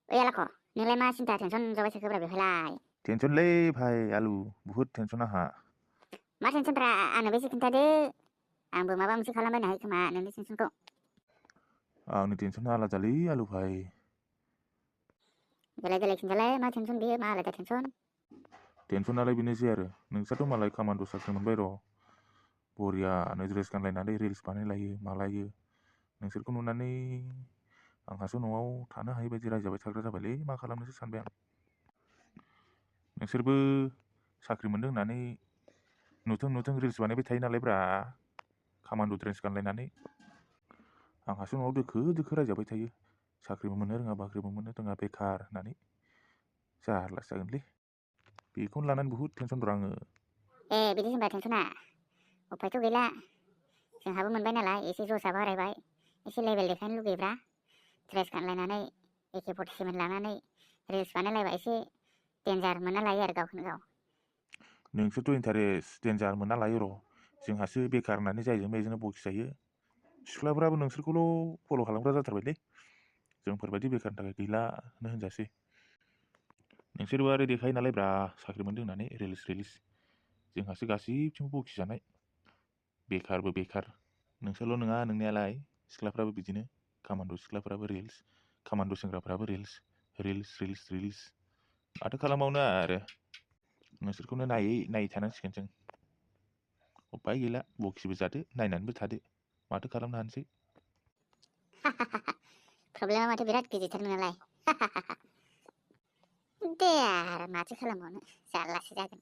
ओइ आलाख' नोंलाय मा सिन्था टेनसन जाबाय थाखोब्रा बेवहायलाय? टेनसनलै भाई आलु बुहुद टेनसन आंहा। मा टेनसनब्रा आंनोबो एसे खोन्थादो। आंबो माबा मोनसे खालामबायनो हायो खोमा नोंनि टेनसनखौ। आंनि टेनसना आलादालै आलु भाई। देलाय खिन्थालाय मा टेनसन बेयो मा आलादा टेनसन? टेनसनालाय बेनोसै आरो नोंस्राथ' मालाय कामान्ड' साख्रि मोनबाय र'। बरियानो ड्रेस गानलायनानै रिल्स बानायलायो मालायो। नोंसोरखौ नुनानै आंहासो न'आव थानो हायि बायदि रायजाबाय थाग्रा जाबायलै मा खालामनोसो सानबाय आं। नोंसोरबो साख्रि मोनदों होननानै नुथों रिल्स बानायबाय थायो नालाय ब्रा कामान्ड' ड्रेस गानलायनानै। आंहासो न'आव दोखो रायजाबाय थायो। साख्रिबो मोननो रोङा बाख्रिबो मोननो रोङा बेखार होननानै। जारलासो जागोनलै। बेखौनो लानानै बुहुद टेनसन दं आङो। ए बिदि होनबा टेनसना उफायथ' गैला। जोंहाबो मोनबाय नालाय एसे जसआ बारायबाय। एसे लेभेल देखायनो लुगैब्रा ड्रेस गानलायनानै AK-47 लानानै रिल्स बानायलायबा एसे डेन्जार मोनना लायो आरो गावखौनो गाव। नोंसोरथ' इन्टारेस्ट डेन्जार मोनना लायो र'। जोंहासो बेखार होननानै जायजों बेजोंनो बखिजायो। सिख्लाफ्राबो नोंसोरखौल' फल' खालामग्रा जाथारबायलै। जोंफोरबायदि बेखारनि थाखाय गैलानो होनजासै। नोंसोरबो आरो देखायो नालाय ब्रा साख्रि मोनदों होननानै रिल्स। जोंहासो गासैथिंबो बखिजानाय। बेखारबो बेखार। नोंसोरल' नङा नोंनायालाय सिख्लाफ्राबो बिदिनो कामान्ड' सिख्लाफ्राबो रिल्स कामान्ड' सेंग्राफ्राबो रिल्स। माथो खालामबावनो आरो नोंसोरखौनो नायै थानांसिगोन जों। उपाय गैला बखिबो जादो नायनानैबो थादो माथो खालामनो हानोसै। प्रब्लेमा माथो बिराद गिदिरथार नोंनालाय। दे आरो माथो खालामबावनो जारलासो जागोन।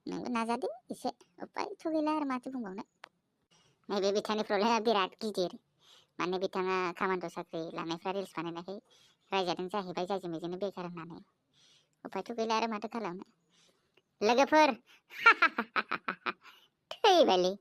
नोंबो नाजादो एसे उपायथ' गैला आरो माथो बुंबावनो। नैबे बिथांनि प्रब्लेमा बिराद गिदिर। माने बिथाङा कामान्ड' साख्रि लानायफ्रा रिल्स बानायनायखाय रायजादों जाहैबाय जायजों बेजोंनो बेखार होननानै। उपायथ' गैला आरो माथो खालामनो। लोगोफोर थैबायलै।